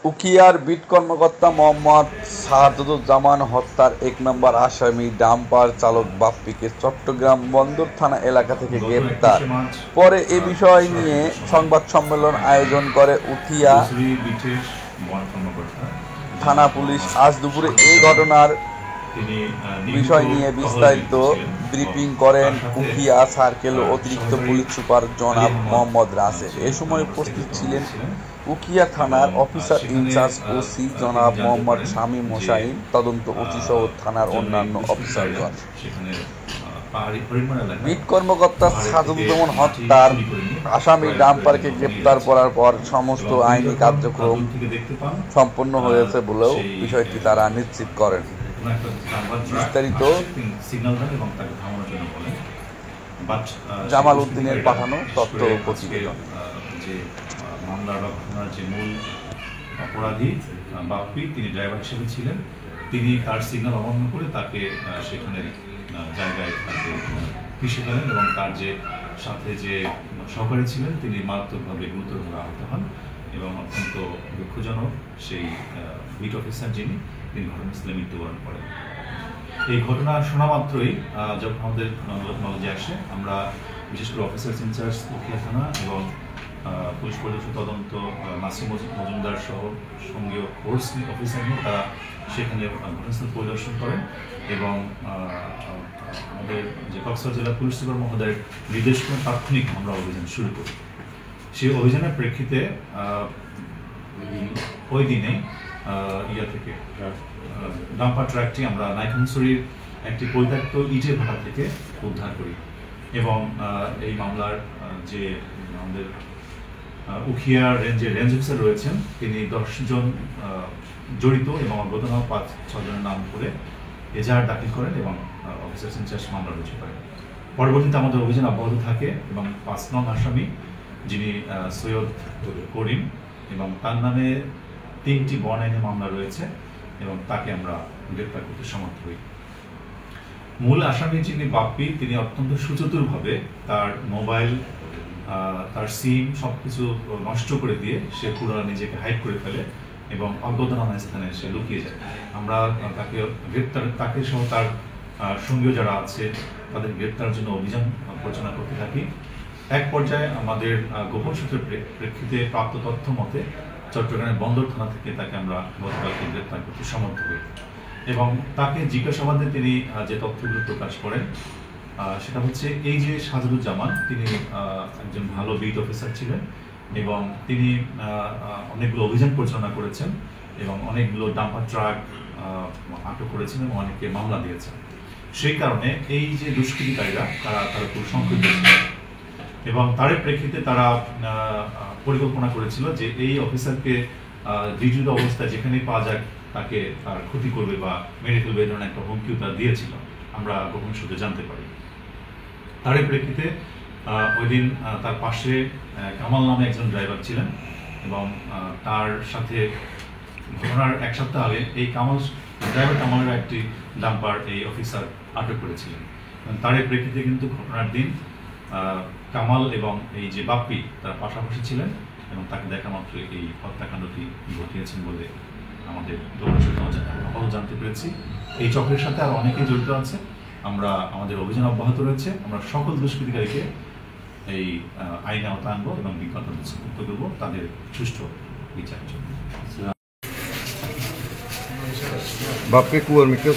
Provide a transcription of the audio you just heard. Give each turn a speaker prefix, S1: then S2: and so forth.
S1: উখিয়ার bit কর্মকর্তা মোহাম্মদ শাহাদুজ্জামান হত্যার ১ নম্বর আসামি ডাম্পার চালক বাপ্পিকে চট্টগ্রাম বন্দর থানা এলাকা থেকে গ্রেপ্তার। পরে এ বিষয় নিয়ে সংবাদ সম্মেলন আয়োজন করে উখিয়া থানা পুলিশ। আজ দুপুরে এই ঘটনার বিষয় নিয়ে বিস্তারিত ব্রিফিং করেন উখিয়া সার্কেল অতিরিক্ত পুলিশ সুপার জনাব মোহাম্মদ রাসেল। এ সময় উপস্থিত ছিলেন উখিয়া থানার অফিসার ইনচার্জ ওসি জনাব মোহাম্মদ শামীম হোসাইন, তদন্ত ওসি সহ থানার অন্যান্য অফিসারগণ। বিট কর্মকর্তা শাহাদুজ্জামান হত্যার আসামি ডাম্পারকে গ্রেপ্তার করার পর সমস্ত আইনি কার্যক্রম সম্পন্ন হয়েছে বলেও বিষয়টি তারা নিশ্চিত করেন। বিস্তারিত জামাল উদ্দিনের পাঠানো তথ্য প্রতিবেদন।
S2: মামলার বা ঘটনার যে মূল অপরাধী বাপ্পি, তিনি ড্রাইভার হিসেবে ছিলেন। তিনি তার সিগন্যাল অমান্য করে তাকে সেখানে জায়গায় তাকে পিষে ফেলেন এবং তার যে সাথে যে সহকারী ছিলেন তিনি মারাত্মকভাবে গুরুতরভাবে আহত হন এবং অত্যন্ত দুঃখজনক সেই বিট অফিসার যিনি তিনি ঘটনাস্থলে মৃত্যুবরণ করেন। এই ঘটনা শোনা মাত্রই যখন আমাদের নলেজে আসে, আমরা বিশেষ করে অফিসার ইনচার্জ উখিয়া থানা এবং পুলিশ পরিদর্শক তদন্ত নাসিম মজুমদার সহ সঙ্গীয় ফোর্স অফিসার নিয়ে তারা সেখানে ঘটনাস্থল পরিদর্শন করেন এবং আমাদের যে কক্সবাজার জেলা পুলিশ সুপার মহোদয়ের নির্দেশক্রমে তাৎক্ষণিক আমরা অভিযান শুরু করি। সেই অভিযানের প্রেক্ষিতে ওই দিনে থেকে ডাম্পার ট্রাকটি আমরা নাইখানছড়ির একটি পরিত্যক্ত ইটের ভাটা থেকে উদ্ধার করি এবং এই মামলার যে আমাদের উখিয়া রেঞ্জের রেঞ্জ অফিসার রয়েছেন তিনি 10 জন জড়িত এবং অজ্ঞাতনামা 5-6 জনের নাম করে এজাহার দাখিল করেন এবং অফিসার ইনচার্জ মামলা রুজু করেন। পরবর্তীতে আমাদের অভিযান অব্যাহত থাকে এবং 5 নং আসামি যিনি সৈয়দ করিম এবং তার নামে 3টি বন আইনে মামলা রয়েছে এবং তাকে আমরা গ্রেপ্তার করতে সমর্থ হই। মূল আসামি যিনি বাপ্পি, তিনি অত্যন্ত সুচতুরভাবে তার মোবাইল, তার সিম সবকিছু নষ্ট করে দিয়ে সে পুরো নিজেকে হাইড করে ফেলে এবং অজ্ঞাতনামা স্থানে সে লুকিয়ে যায়। আমরা তাকে গ্রেপ্তার, তাকে সহ তার সঙ্গীয় যারা আছে তাদের গ্রেপ্তারের জন্য অভিযান পরিচালনা করতে থাকি। এক পর্যায়ে আমাদের গোপন সূত্রের প্রেক্ষিতে প্রাপ্ত তথ্য মতে চট্টগ্রামের বন্দর থানা থেকে তাকে আমরা গতকালকে গ্রেপ্তার করতে সমর্থ হই এবং তাকে জিজ্ঞাসাবাদে তিনি যে তথ্যগুলো প্রকাশ করেন সেটা হচ্ছে এই যে শাহাদুজ্জামান তিনি একজন ভালো বিট অফিসার ছিলেন এবং তিনি অনেকগুলো অভিযান পরিচালনা করেছেন এবং অনেকগুলো ডাম্পার ট্রাক আটক করেছেন এবং অনেকে মামলা দিয়েছেন। সেই কারণে এই যে দুষ্কৃতিকারীরা তার উপর সংখ্যা দিয়েছিল এবং তার প্রেক্ষিতে তারা পরিকল্পনা করেছিল যে এই অফিসারকে ডিউটির অবস্থায় যেখানেই পাওয়া যাক তাকে তার ক্ষতি করবে বা মেরে ফেলবে, এই ধরনের একটা হুমকিও তারা দিয়েছিল, আমরা গোপন সূত্রে জানতে পারি। তার প্রেক্ষিতে ওই দিন তার পাশে কামাল নামে একজন ড্রাইভার ছিলেন এবং তার সাথে ঘটনার 1 সপ্তাহ আগে এই ড্রাইভার কামালের একটি ডাম্পার এই অফিসার আটক করেছিলেন। তার প্রেক্ষিতে কিন্তু ঘটনার দিন কামাল এবং এই যে বাপ্পি তারা পাশাপাশি ছিলেন এবং তাকে দেখা মাত্র এই হত্যাকাণ্ডটি ঘটিয়েছেন বলে আমাদের জানতে পেরেছি। এই চক্রের সাথে আরো অনেকেই জড়িত আছে। আমরা আমাদের অভিযান অব্যাহত রয়েছে। আমরা সকল দুষ্কৃতিকারীকে এই আইনে আওতায় আনবো এবং বিজ্ঞতা মুক্ত করবো তাদের সুষ্ঠু বিচারের জন্য।
S3: বাপকে কুয়ার মিটে